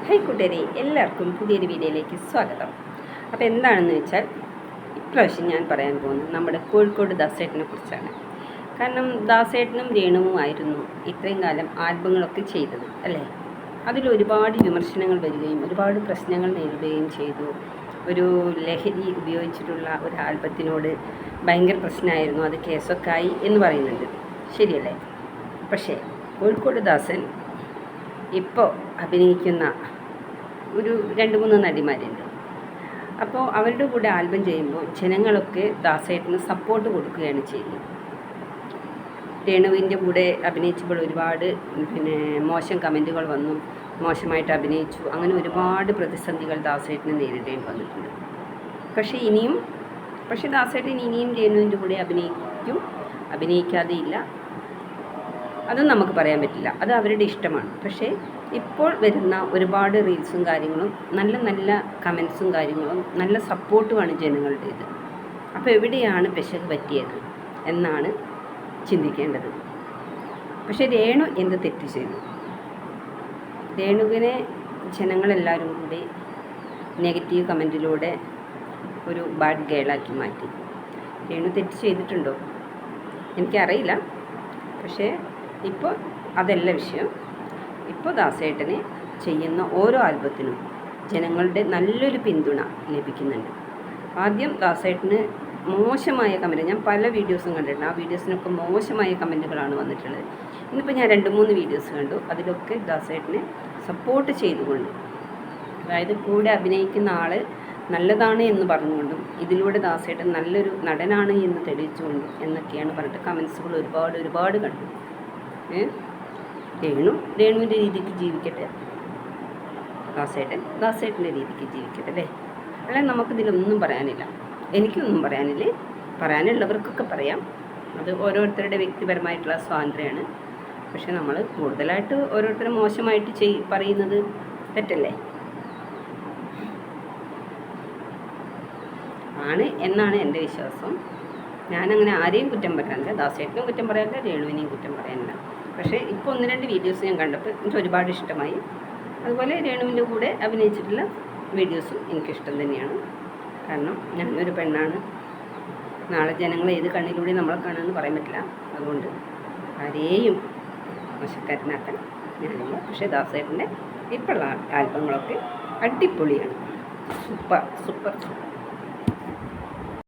High കൂട്ടുകാരെ, എല്ലാവർക്കും പുതിയൊരു വീഡിയോയിലേക്ക് സ്വാഗതം. അപ്പോൾ എന്താണെന്ന് വെച്ചാൽ ഇപ്രാവശ്യം ഞാൻ പറയാൻ പോകുന്നത് നമ്മുടെ കോഴിക്കോട് ദാസേട്ടനെ കുറിച്ചാണ്. കാരണം ദാസേട്ടനും രേണുവുമായിരുന്നു ഇത്രയും കാലം ആൽബങ്ങളൊക്കെ ചെയ്തത് അല്ലേ. അതിലൊരുപാട് വിമർശനങ്ങൾ വരികയും ഒരുപാട് പ്രശ്നങ്ങൾ നേരിടുകയും ചെയ്തു. ഒരു ലഹരി ഉപയോഗിച്ചിട്ടുള്ള ഒരു ആൽബത്തിനോട് ഭയങ്കര പ്രശ്നമായിരുന്നു, അത് കേസൊക്കെ ആയി എന്ന് പറയുന്നുണ്ട്. ശരിയല്ലേ? പക്ഷേ കോഴിക്കോട് ദാസൻ ഇപ്പോൾ അഭിനയിക്കുന്ന ഒരു 2-3 നടിമാരുണ്ട്. അപ്പോൾ അവരുടെ കൂടെ ആൽബം ചെയ്യുമ്പോൾ ജനങ്ങളൊക്കെ ദാസേട്ടന് സപ്പോർട്ട് കൊടുക്കുകയാണ് ചെയ്യുന്നത്. രേണുവിൻ്റെ കൂടെ അഭിനയിച്ചപ്പോൾ ഒരുപാട് മോശം കമൻറ്റുകൾ വന്നു, മോശമായിട്ട് അഭിനയിച്ചു, അങ്ങനെ ഒരുപാട് പ്രതിസന്ധികൾ ദാസേട്ടന് നേരിടേണ്ടി വന്നിട്ടുണ്ട്. പക്ഷേ ദാസേട്ടൻ ഇനിയും രേണുവിൻ്റെ കൂടെ അഭിനയിക്കും, അഭിനയിക്കാതെ ഇല്ല, അതും നമുക്ക് പറയാൻ പറ്റില്ല, അത് അവരുടെ ഇഷ്ടമാണ്. പക്ഷേ ഇപ്പോൾ വരുന്ന ഒരുപാട് റീൽസും കാര്യങ്ങളും നല്ല നല്ല കമൻസും കാര്യങ്ങളും നല്ല സപ്പോർട്ടുമാണ് ജനങ്ങളുടേത്. അപ്പോൾ എവിടെയാണ് പിശക് പറ്റിയത് എന്നാണ് ചിന്തിക്കേണ്ടത്. പക്ഷേ രേണു എന്ത് തെറ്റ് ചെയ്തു? രേണുവിനെ ജനങ്ങളെല്ലാവരും കൂടി നെഗറ്റീവ് കമൻറ്റിലൂടെ ഒരു ബാഡ് ഗേളാക്കി മാറ്റി. രേണു തെറ്റ് ചെയ്തിട്ടുണ്ടോ എനിക്കറിയില്ല. പക്ഷേ ഇപ്പോൾ അതല്ല വിഷയം. ഇപ്പോൾ ദാസേട്ടനെ ചെയ്യുന്ന ഓരോ ആൽബത്തിനും ജനങ്ങളുടെ നല്ലൊരു പിന്തുണ ലഭിക്കുന്നുണ്ട്. ആദ്യം ദാസേട്ടന് മോശമായ കമൻറ്റ്, ഞാൻ പല വീഡിയോസും കണ്ടിട്ടുണ്ട്, ആ വീഡിയോസിനൊക്കെ മോശമായ കമൻറ്റുകളാണ് വന്നിട്ടുള്ളത്. ഇന്നിപ്പോൾ ഞാൻ 2-3 വീഡിയോസ് കണ്ടു, അതിലൊക്കെ ദാസേട്ടനെ സപ്പോർട്ട് ചെയ്തുകൊണ്ട്, അതായത് കൂടെ അഭിനയിക്കുന്ന ആൾ നല്ലതാണ് എന്ന് പറഞ്ഞുകൊണ്ടും ഇതിലൂടെ ദാസേട്ടൻ നല്ലൊരു നടനാണ് എന്ന് തെളിയിച്ചുകൊണ്ടും എന്നൊക്കെയാണ് പറഞ്ഞിട്ട് കമൻസുകൾ ഒരുപാട് കണ്ടു. രേണുവിൻ്റെ രീതിക്ക് ജീവിക്കട്ടെ, ദാസേട്ടൻ്റെ രീതിക്ക് ജീവിക്കട്ടെ അല്ലേ. അല്ലെങ്കിൽ നമുക്കിതിലൊന്നും പറയാനില്ല, എനിക്കൊന്നും പറയാനില്ലേ. പറയാനുള്ളവർക്കൊക്കെ പറയാം, അത് ഓരോരുത്തരുടെ വ്യക്തിപരമായിട്ടുള്ള സ്വാതന്ത്ര്യമാണ്. പക്ഷെ നമ്മൾ കൂടുതലായിട്ട് ഓരോരുത്തരും മോശമായിട്ട് പറയുന്നത് തെറ്റല്ലേ ആണ് എന്നാണ് എൻ്റെ വിശ്വാസം. ഞാനങ്ങനെ ആരെയും കുറ്റം പറയാനില്ല, ദാസേട്ടനും കുറ്റം പറയാനില്ല, രേണുവിനെയും കുറ്റം പറയാനില്ല. പക്ഷേ ഇപ്പോൾ 1-2 വീഡിയോസ് ഞാൻ കണ്ടപ്പോൾ എനിക്ക് ഒരുപാട് ഇഷ്ടമായി. അതുപോലെ രേണുവിൻ്റെ കൂടെ അഭിനയിച്ചിട്ടുള്ള വീഡിയോസും എനിക്കിഷ്ടം തന്നെയാണ്. കാരണം ഞാനൊരു പെണ്ണാണ്, നാളെ ജനങ്ങൾ ഏത് കണ്ണിലൂടെ നമ്മളെ കാണുമെന്ന് പറയാൻ പറ്റില്ല. അതുകൊണ്ട് ആരെയും മോശക്കാരനാക്കാൻ ഞാനില്ല. പക്ഷേ ദാസേട്ടൻ്റെ ഇപ്പോഴുള്ള ആൽബങ്ങളൊക്കെ അടിപൊളിയാണ്, സൂപ്പർ.